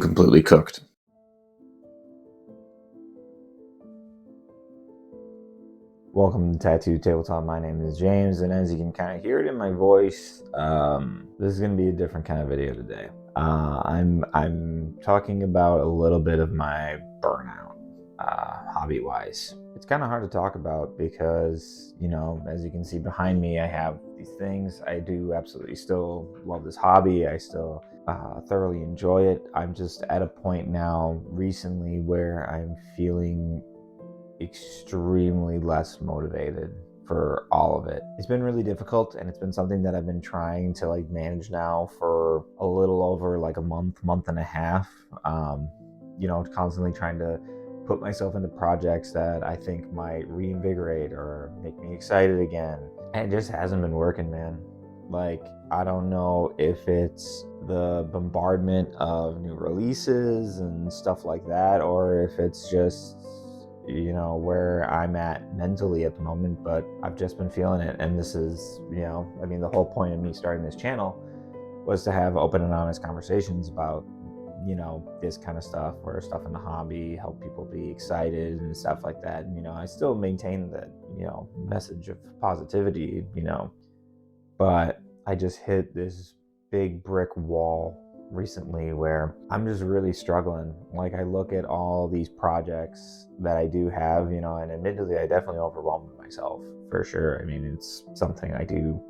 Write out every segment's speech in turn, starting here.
completely cooked. Welcome to Tattoo Tabletop. My name is James, and as you can kind of hear it in my voice, this is going to be a different kind of video today. I'm talking about a little bit of my burnout, hobby-wise. It's kind of hard to talk about because, as you can see behind me, I have these things. I do absolutely still love this hobby. I still thoroughly enjoy it. I'm just at a point now recently where I'm feeling extremely less motivated for all of it. It's been really difficult, and it's been something that I've been trying to manage now for a little over a month and a half. Constantly trying to put myself into projects that I think might reinvigorate or make me excited again. And it just hasn't been working, man. I don't know if it's the bombardment of new releases and stuff like that, or if it's just where I'm at mentally at the moment, but I've just been feeling it. And this is, the whole point of me starting this channel was to have open and honest conversations about, this kind of stuff, or stuff in the hobby, help people be excited and stuff like that. And, I still maintain that, message of positivity, but I just hit this big brick wall recently where I'm just really struggling. I look at all these projects that I do have, and admittedly I definitely overwhelmed myself for sure. I mean, it's something I do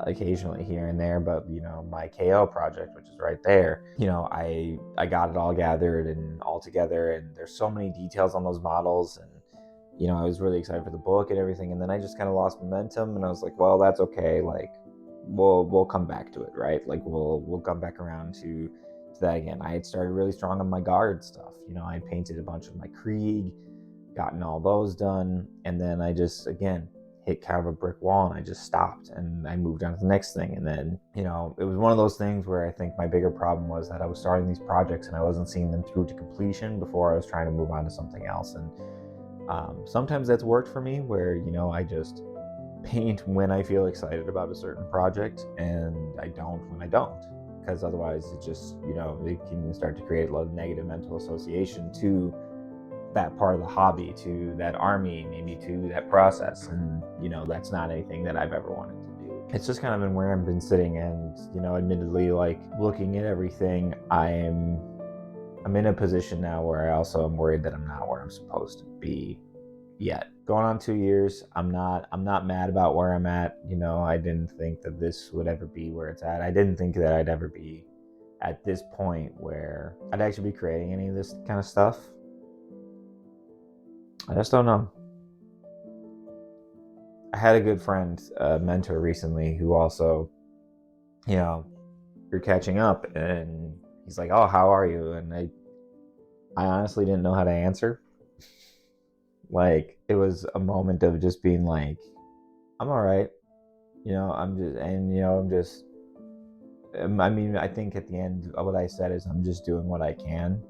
occasionally here and there, but my KO project, which is right there, I got it all gathered and all together, and there's so many details on those models, and I was really excited for the book and everything, and then I just kind of lost momentum, and I was like, well, that's okay. We'll come back to it, right? We'll come back around to that again. I had started really strong on my guard stuff. I painted a bunch of my Krieg, gotten all those done, and then I just again hit kind of a brick wall, and I just stopped, and I moved on to the next thing. And then it was one of those things where I think my bigger problem was that I was starting these projects and I wasn't seeing them through to completion before I was trying to move on to something else. And sometimes that's worked for me, where I just paint when I feel excited about a certain project, and I don't when I don't, because otherwise it just it can start to create a lot of negative mental association to that part of the hobby, to that army, maybe to that process, and that's not anything that I've ever wanted to do. It's just kind of been where I've been sitting, and admittedly, looking at everything, I'm in a position now where I also am worried that I'm not where I'm supposed to be yet. Going on 2 years, I'm not mad about where I'm at. I didn't think that this would ever be where it's at. I didn't think that I'd ever be at this point where I'd actually be creating any of this kind of stuff. I just don't know. I had a good friend, a mentor recently, who also, we're catching up, and he's like, "Oh, how are you?" And I honestly didn't know how to answer. It was a moment of just being like, I'm all right. I think at the end of what I said is, I'm just doing what I can.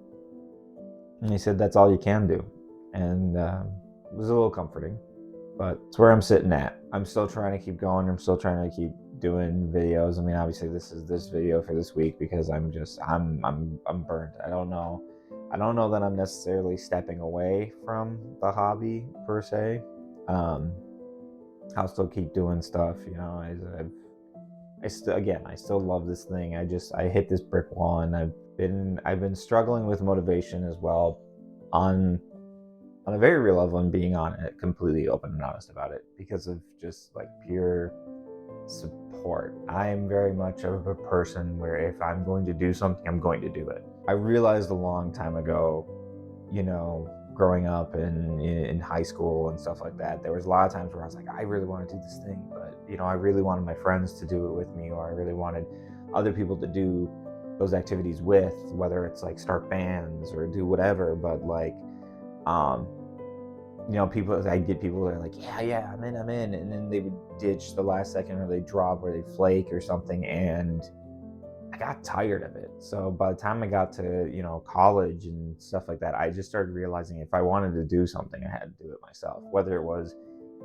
And he said, that's all you can do. And it was a little comforting, but it's where I'm sitting at. I'm still trying to keep going. I'm still trying to keep doing videos. I mean, obviously this is this video for this week because I'm burnt. I don't know that I'm necessarily stepping away from the hobby per se. I'll still keep doing stuff, I still love this thing. I hit this brick wall, and I've been struggling with motivation as well, on a very real level, and being on it completely open and honest about it, because of just pure support. I am very much of a person where if I'm going to do something, I'm going to do it. I realized a long time ago, growing up in high school and stuff like that, there was a lot of times where I was like, I really want to do this thing, but I really wanted my friends to do it with me, or I really wanted other people to do those activities with, whether it's start bands or do whatever. But I get people that are like, yeah, I'm in, and then they would ditch the last second, or they drop, or they flake or something, and I got tired of it. So by the time I got to college and stuff like that, I just started realizing if I wanted to do something, I had to do it myself. Whether it was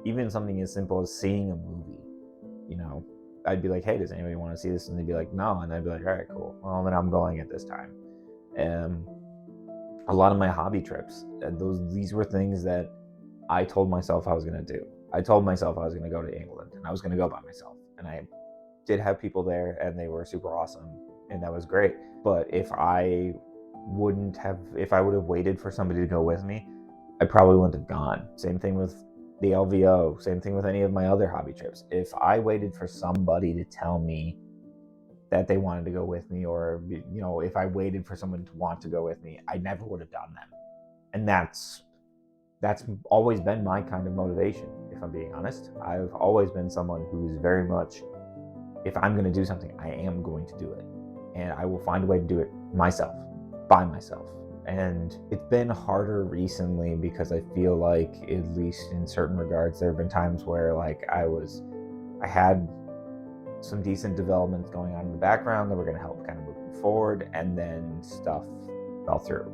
even something as simple as seeing a movie, I'd be like, hey, does anybody want to see this? And they'd be like, no. And I'd be like, all right, cool. Well, then I'm going at this time. Um, a lot of my hobby trips, these were things that I told myself I was going to do. I told myself I was going to go to England and I was going to go by myself. And I did have people there and they were super awesome and that was great. But if I would have waited for somebody to go with me, I probably wouldn't have gone. Same thing with the LVO, same thing with any of my other hobby trips. If I waited for somebody to tell me that they wanted to go with me, or if I waited for someone to want to go with me, I never would have done them. And that's always been my kind of motivation, if I'm being honest. I've always been someone who's very much, if I'm going to do something, I am going to do it. And I will find a way to do it myself, by myself. And it's been harder recently because I feel like, at least in certain regards, there have been times where like I had some decent developments going on in the background that were going to help kind of move me forward, and then stuff fell through.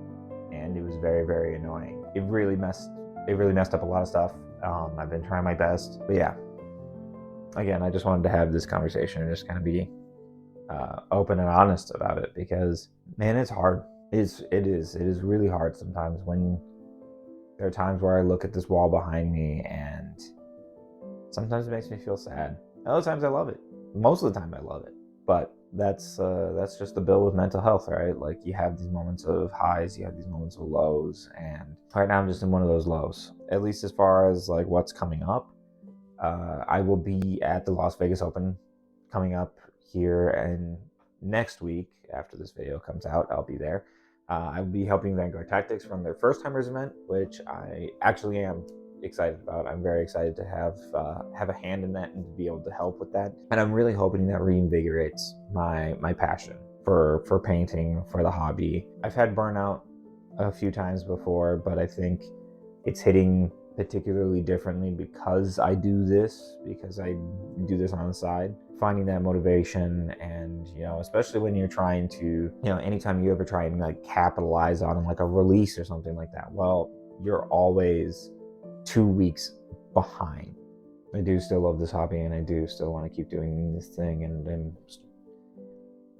And it was very, very annoying. It really messed up a lot of stuff. I've been trying my best, but yeah. Again, I just wanted to have this conversation and just kind of be open and honest about it, because man, it's hard. It is really hard sometimes when there are times where I look at this wall behind me, and sometimes it makes me feel sad. Other times I love it. Most of the time I love it, but that's just the bill with mental health, right? Like, you have these moments of highs, you have these moments of lows, and right now I'm just in one of those lows. At least as far as like what's coming up, I will be at the Las Vegas Open coming up here, and next week after this video comes out, I'll be there. I will be helping Vanguard Tactics run their first timers event, which I actually am excited about. I'm very excited to have a hand in that and to be able to help with that. And I'm really hoping that reinvigorates my passion for painting, for the hobby. I've had burnout a few times before, but I think it's hitting particularly differently because I do this on the side. Finding that motivation, and especially when you're trying to, anytime you ever try and like capitalize on like a release or something like that, well, you're always 2 weeks behind. I do still love this hobby, and I do still want to keep doing this thing, and I'm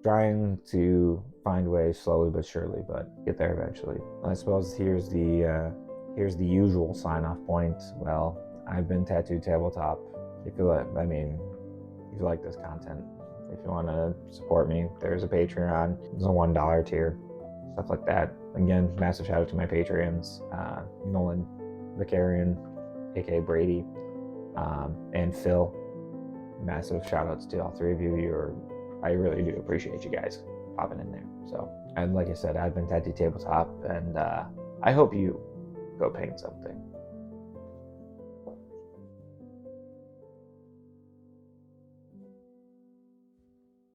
trying to find ways slowly but surely, but get there eventually. I suppose here's the usual sign-off point. Well, I've been Tattooed Tabletop. If you like this content, if you want to support me, there's a Patreon. There's a $1 tier, stuff like that. Again, massive shout out to my Patreons, Nolan, Vicarian, aka Brady, and Phil. Massive shout outs to all three of you. I really do appreciate you guys popping in there. So, and like I said, I've been Tattooed Tabletop, and I hope you go paint something.